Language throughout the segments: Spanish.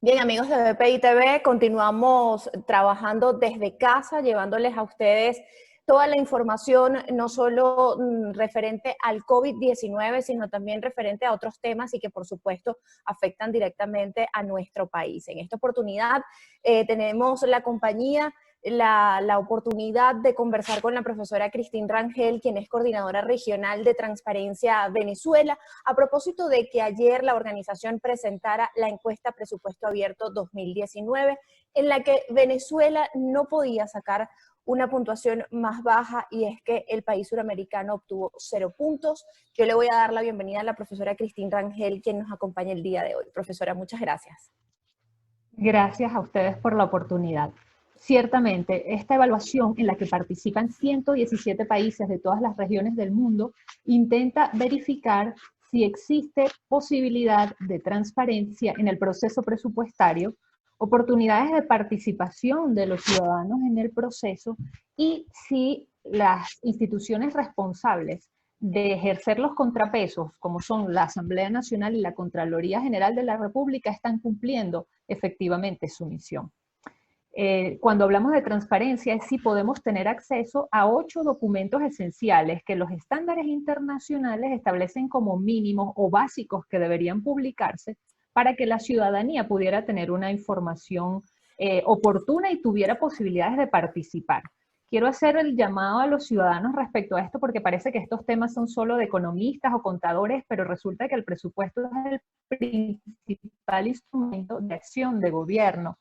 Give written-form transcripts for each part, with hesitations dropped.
Bien, amigos de BPI TV, continuamos trabajando desde casa, llevándoles a ustedes toda la información, no solo referente al COVID-19, sino también referente a otros temas y que por supuesto afectan directamente a nuestro país. En esta oportunidad tenemos la compañía, la oportunidad de conversar con la profesora Cristín Rangel, quien es coordinadora regional de Transparencia Venezuela, a propósito de que ayer la organización presentara la encuesta Presupuesto Abierto 2019, en la que Venezuela no podía sacar una puntuación más baja, y es que el país suramericano obtuvo 0 puntos. Yo le voy a dar la bienvenida a la profesora Cristín Rangel, quien nos acompaña el día de hoy. Profesora, muchas gracias. Gracias a ustedes por la oportunidad. Ciertamente, esta evaluación en la que participan 117 países de todas las regiones del mundo intenta verificar si existe posibilidad de transparencia en el proceso presupuestario, oportunidades de participación de los ciudadanos en el proceso y si las instituciones responsables de ejercer los contrapesos, como son la Asamblea Nacional y la Contraloría General de la República, están cumpliendo efectivamente su misión. Cuando hablamos de transparencia es si podemos tener acceso a 8 documentos esenciales que los estándares internacionales establecen como mínimos o básicos que deberían publicarse para que la ciudadanía pudiera tener una información oportuna y tuviera posibilidades de participar. Quiero hacer el llamado a los ciudadanos respecto a esto porque parece que estos temas son solo de economistas o contadores, pero resulta que el presupuesto es el principal instrumento de acción de gobierno.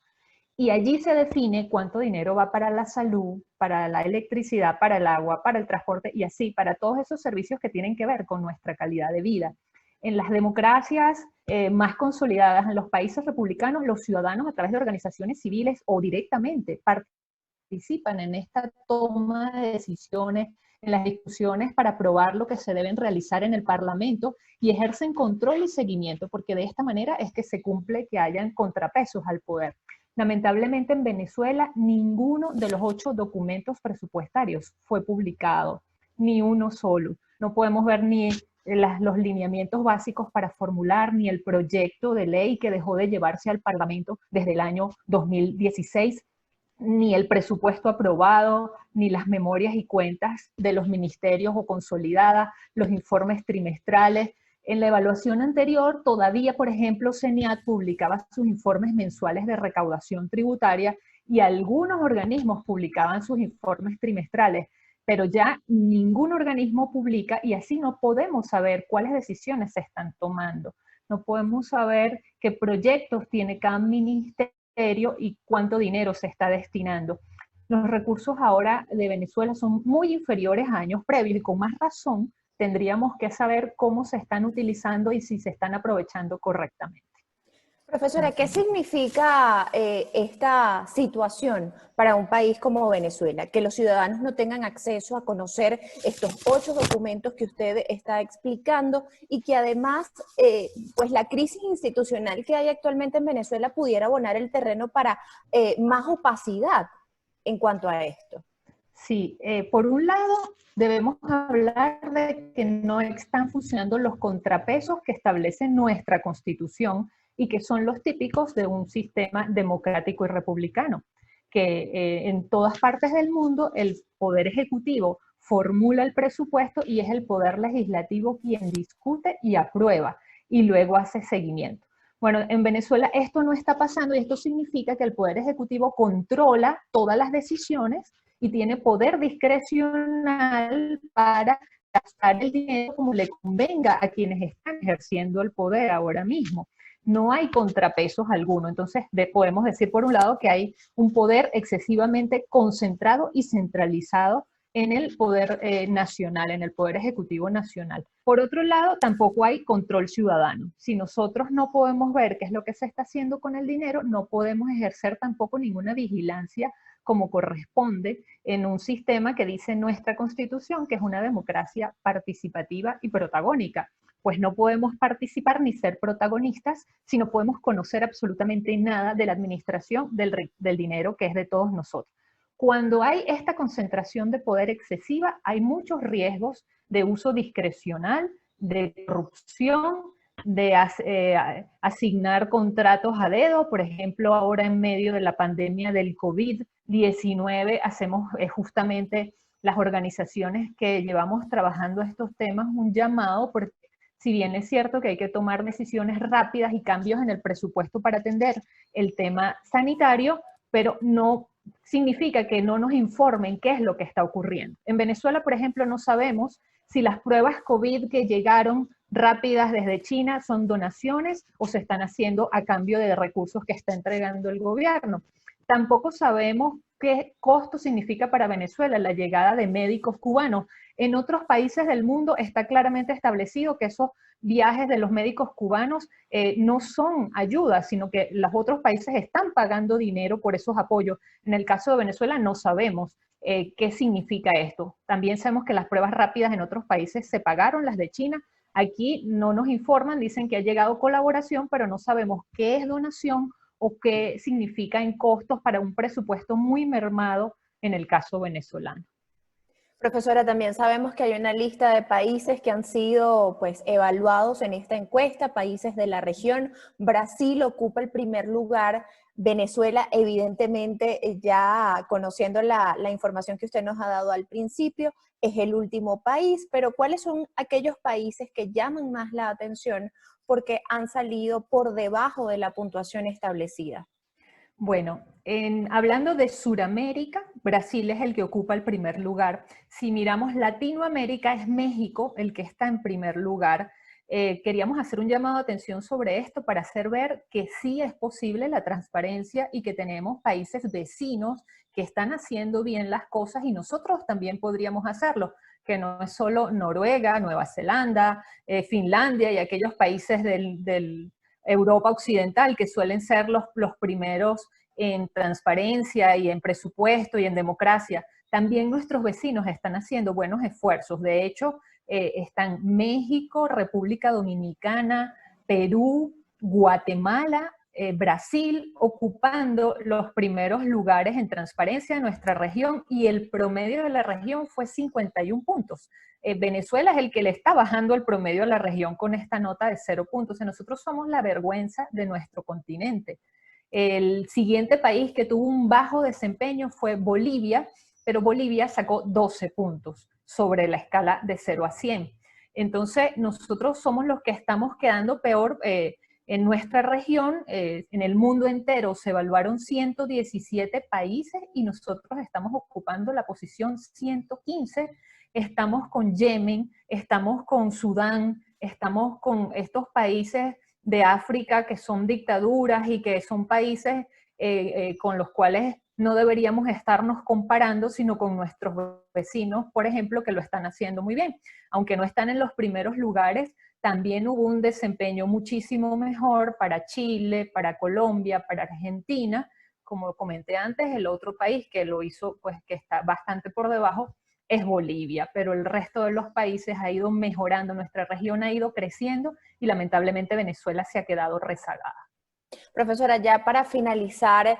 Y allí se define cuánto dinero va para la salud, para la electricidad, para el agua, para el transporte y así, para todos esos servicios que tienen que ver con nuestra calidad de vida. En las democracias más consolidadas, en los países republicanos, los ciudadanos a través de organizaciones civiles o directamente participan en esta toma de decisiones, en las discusiones para aprobar lo que se deben realizar en el Parlamento y ejercen control y seguimiento, porque de esta manera es que se cumple que hayan contrapesos al poder. Lamentablemente en Venezuela ninguno de los 8 documentos presupuestarios fue publicado, ni uno solo. No podemos ver ni los lineamientos básicos para formular, ni el proyecto de ley que dejó de llevarse al Parlamento desde el año 2016, ni el presupuesto aprobado, ni las memorias y cuentas de los ministerios o consolidadas, los informes trimestrales. En la evaluación anterior, todavía, por ejemplo, CENIAT publicaba sus informes mensuales de recaudación tributaria y algunos organismos publicaban sus informes trimestrales, pero ya ningún organismo publica y así no podemos saber cuáles decisiones se están tomando. No podemos saber qué proyectos tiene cada ministerio y cuánto dinero se está destinando. Los recursos ahora de Venezuela son muy inferiores a años previos y con más razón tendríamos que saber cómo se están utilizando y si se están aprovechando correctamente. Profesora, ¿qué significa esta situación para un país como Venezuela? Que los ciudadanos no tengan acceso a conocer estos 8 documentos que usted está explicando y que además, pues la crisis institucional que hay actualmente en Venezuela pudiera abonar el terreno para más opacidad en cuanto a esto. Sí, por un lado debemos hablar de que no están funcionando los contrapesos que establece nuestra Constitución y que son los típicos de un sistema democrático y republicano, que en todas partes del mundo el poder ejecutivo formula el presupuesto y es el poder legislativo quien discute y aprueba y luego hace seguimiento. Bueno, en Venezuela esto no está pasando y esto significa que el poder ejecutivo controla todas las decisiones y tiene poder discrecional para gastar el dinero como le convenga a quienes están ejerciendo el poder ahora mismo. No hay contrapesos alguno. Entonces, podemos decir por un lado que hay un poder excesivamente concentrado y centralizado en el poder nacional, en el poder ejecutivo nacional. Por otro lado, tampoco hay control ciudadano. Si nosotros no podemos ver qué es lo que se está haciendo con el dinero, no podemos ejercer tampoco ninguna vigilancia como corresponde en un sistema que dice nuestra Constitución, que es una democracia participativa y protagónica. Pues no podemos participar ni ser protagonistas si no podemos conocer absolutamente nada de la administración del dinero que es de todos nosotros. Cuando hay esta concentración de poder excesiva, hay muchos riesgos de uso discrecional, de corrupción, asignar contratos a dedo. Por ejemplo, ahora en medio de la pandemia del COVID-19 hacemos justamente las organizaciones que llevamos trabajando estos temas un llamado, porque si bien es cierto que hay que tomar decisiones rápidas y cambios en el presupuesto para atender el tema sanitario, pero no significa que no nos informen qué es lo que está ocurriendo. En Venezuela, por ejemplo, no sabemos si las pruebas COVID que llegaron rápidas desde China son donaciones o se están haciendo a cambio de recursos que está entregando el gobierno. Tampoco sabemos qué costo significa para Venezuela la llegada de médicos cubanos. En otros países del mundo está claramente establecido que esos viajes de los médicos cubanos no son ayuda, sino que los otros países están pagando dinero por esos apoyos. En el caso de Venezuela no sabemos qué significa esto. También sabemos que las pruebas rápidas en otros países se pagaron, las de China. Aquí no nos informan, dicen que ha llegado colaboración, pero no sabemos qué es donación o qué significa en costos para un presupuesto muy mermado en el caso venezolano. Profesora, también sabemos que hay una lista de países que han sido pues, evaluados en esta encuesta, países de la región. Brasil ocupa el primer lugar. Venezuela, evidentemente, ya conociendo la información que usted nos ha dado al principio, es el último país, pero ¿cuáles son aquellos países que llaman más la atención porque han salido por debajo de la puntuación establecida? Bueno, hablando de Sudamérica, Brasil es el que ocupa el primer lugar. Si miramos Latinoamérica, es México el que está en primer lugar. Queríamos hacer un llamado de atención sobre esto para hacer ver que sí es posible la transparencia y que tenemos países vecinos que están haciendo bien las cosas y nosotros también podríamos hacerlo, que no es solo Noruega, Nueva Zelanda, Finlandia y aquellos países del Europa Occidental, que suelen ser los primeros en transparencia y en presupuesto y en democracia. También nuestros vecinos están haciendo buenos esfuerzos. De hecho, están México, República Dominicana, Perú, Guatemala, Brasil, ocupando los primeros lugares en transparencia de nuestra región y el promedio de la región fue 51 puntos. Venezuela es el que le está bajando el promedio a la región con esta nota de 0 puntos. Nosotros somos la vergüenza de nuestro continente. El siguiente país que tuvo un bajo desempeño fue Bolivia, pero Bolivia sacó 12 puntos sobre la escala de 0 a 100. Entonces, nosotros somos los que estamos quedando peor en nuestra región. En el mundo entero se evaluaron 117 países y nosotros estamos ocupando la posición 115. Estamos con Yemen, estamos con Sudán, estamos con estos países de África que son dictaduras y que son países con los cuales no deberíamos estarnos comparando, sino con nuestros vecinos, por ejemplo, que lo están haciendo muy bien. Aunque no están en los primeros lugares, también hubo un desempeño muchísimo mejor para Chile, para Colombia, para Argentina. Como comenté antes, el otro país que lo hizo, pues que está bastante por debajo, es Bolivia, pero el resto de los países ha ido mejorando, nuestra región ha ido creciendo y lamentablemente Venezuela se ha quedado rezagada. Profesora, ya para finalizar,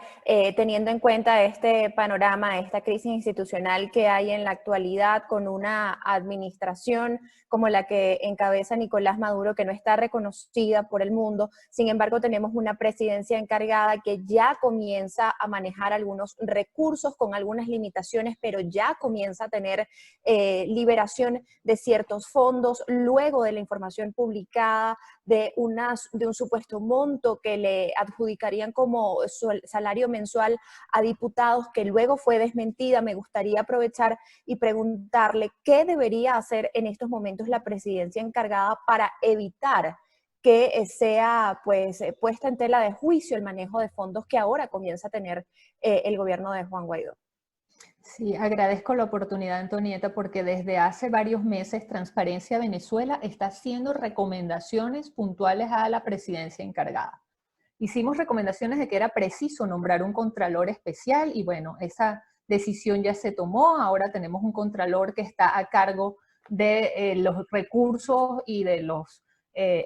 teniendo en cuenta este panorama, esta crisis institucional que hay en la actualidad con una administración como la que encabeza Nicolás Maduro, que no está reconocida por el mundo, sin embargo tenemos una presidencia encargada que ya comienza a manejar algunos recursos con algunas limitaciones, pero ya comienza a tener liberación de ciertos fondos luego de la información publicada de un supuesto monto que le adjudicarían como salario mensual a diputados que luego fue desmentida. Me gustaría aprovechar y preguntarle qué debería hacer en estos momentos la presidencia encargada para evitar que sea pues puesta en tela de juicio el manejo de fondos que ahora comienza a tener el gobierno de Juan Guaidó. Sí, agradezco la oportunidad, Antonieta, porque desde hace varios meses Transparencia Venezuela está haciendo recomendaciones puntuales a la presidencia encargada. Hicimos recomendaciones de que era preciso nombrar un contralor especial y bueno, esa decisión ya se tomó. Ahora tenemos un contralor que está a cargo de los recursos y de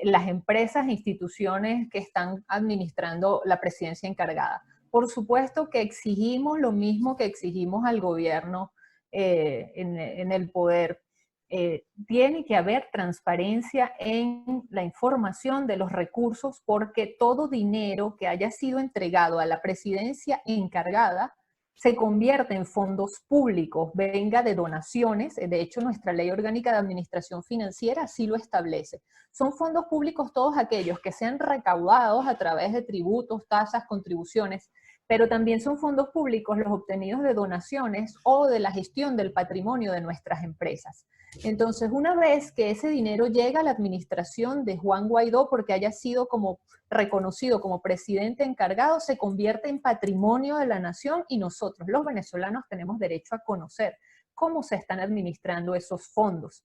las empresas e instituciones que están administrando la presidencia encargada. Por supuesto que exigimos lo mismo que exigimos al gobierno en el poder. tiene que haber transparencia en la información de los recursos, porque todo dinero que haya sido entregado a la presidencia encargada se convierte en fondos públicos, venga de donaciones. De hecho, nuestra Ley Orgánica de Administración Financiera así lo establece. Son fondos públicos todos aquellos que sean recaudados a través de tributos, tasas, contribuciones, pero también son fondos públicos los obtenidos de donaciones o de la gestión del patrimonio de nuestras empresas. Entonces, una vez que ese dinero llega a la administración de Juan Guaidó, porque haya sido como reconocido como presidente encargado, se convierte en patrimonio de la nación, y nosotros, los venezolanos, tenemos derecho a conocer cómo se están administrando esos fondos.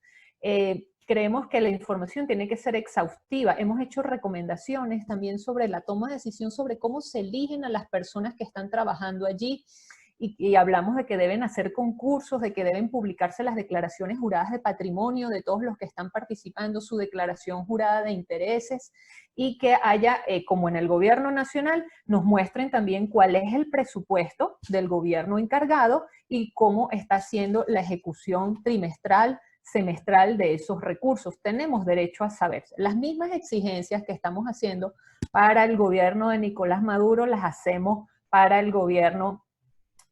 Creemos que la información tiene que ser exhaustiva. Hemos hecho recomendaciones también sobre la toma de decisión, sobre cómo se eligen a las personas que están trabajando allí, y hablamos de que deben hacer concursos, de que deben publicarse las declaraciones juradas de patrimonio de todos los que están participando, su declaración jurada de intereses, y que haya, como en el gobierno nacional, nos muestren también cuál es el presupuesto del gobierno encargado y cómo está haciendo la ejecución trimestral, semestral de esos recursos. Tenemos derecho a saber. Las mismas exigencias que estamos haciendo para el gobierno de Nicolás Maduro las hacemos para el gobierno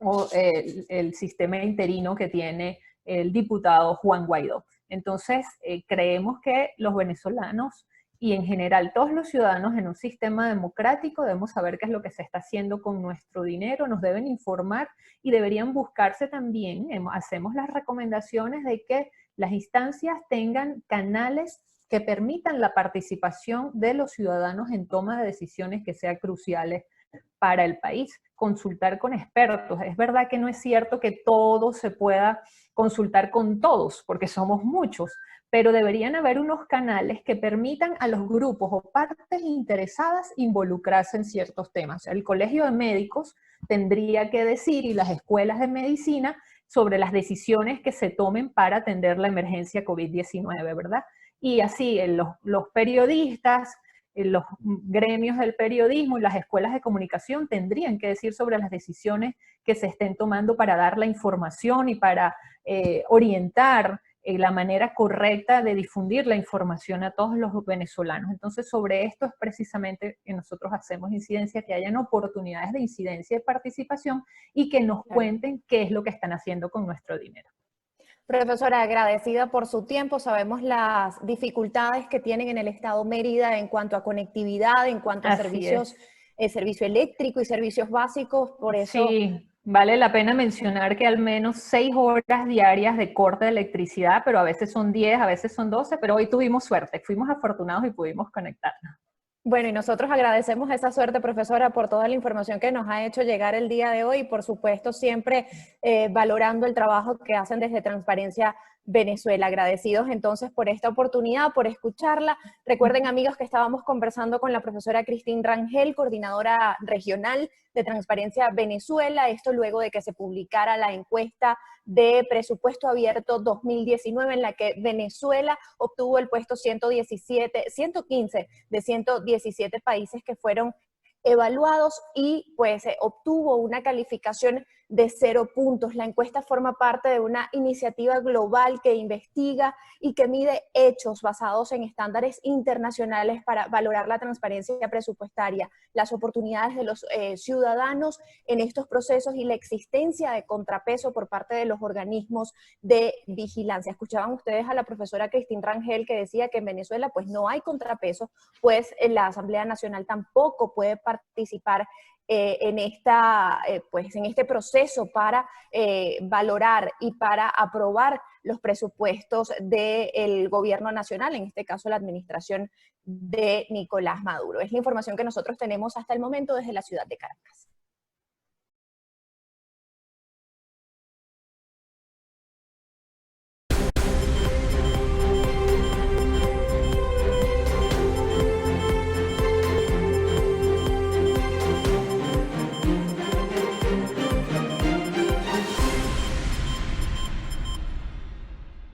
o el sistema interino que tiene el diputado Juan Guaidó. Entonces, creemos que los venezolanos y en general todos los ciudadanos en un sistema democrático debemos saber qué es lo que se está haciendo con nuestro dinero, nos deben informar y deberían buscarse también, hacemos las recomendaciones de que las instancias tengan canales que permitan la participación de los ciudadanos en toma de decisiones que sean cruciales para el país. Consultar con expertos. Es verdad que no es cierto que todo se pueda consultar con todos, porque somos muchos, pero deberían haber unos canales que permitan a los grupos o partes interesadas involucrarse en ciertos temas. El Colegio de Médicos tendría que decir, y las escuelas de medicina, sobre las decisiones que se tomen para atender la emergencia COVID-19, ¿verdad? Y así los periodistas, los gremios del periodismo y las escuelas de comunicación tendrían que decir sobre las decisiones que se estén tomando para dar la información y para orientar la manera correcta de difundir la información a todos los venezolanos. Entonces, sobre esto es precisamente que nosotros hacemos incidencia, que hayan oportunidades de incidencia y participación y que nos cuenten qué es lo que están haciendo con nuestro dinero. Profesora, agradecida por su tiempo. Sabemos las dificultades que tienen en el estado Mérida en cuanto a conectividad, en cuanto a servicios, servicio eléctrico y servicios básicos. Por eso... Sí, vale la pena mencionar que al menos 6 horas diarias de corte de electricidad, pero a veces son 10, a veces son 12, pero hoy tuvimos suerte, fuimos afortunados y pudimos conectarnos. Bueno, y nosotros agradecemos esa suerte, profesora, por toda la información que nos ha hecho llegar el día de hoy y, por supuesto, siempre valorando el trabajo que hacen desde Transparencia Venezuela. Agradecidos entonces por esta oportunidad, por escucharla. Recuerden, amigos, que estábamos conversando con la profesora Cristín Rangel, coordinadora regional de Transparencia Venezuela, esto luego de que se publicara la encuesta de presupuesto abierto 2019, en la que Venezuela obtuvo el puesto 115 de 117 países que fueron evaluados y pues obtuvo una calificación de 0 puntos. La encuesta forma parte de una iniciativa global que investiga y que mide hechos basados en estándares internacionales para valorar la transparencia presupuestaria, las oportunidades de los ciudadanos en estos procesos y la existencia de contrapeso por parte de los organismos de vigilancia. Escuchaban ustedes a la profesora Cristín Rangel, que decía que en Venezuela pues no hay contrapeso, pues la Asamblea Nacional tampoco puede participar en este proceso para valorar y para aprobar los presupuestos del gobierno nacional, en este caso la administración de Nicolás Maduro. Es la información que nosotros tenemos hasta el momento desde la ciudad de Caracas.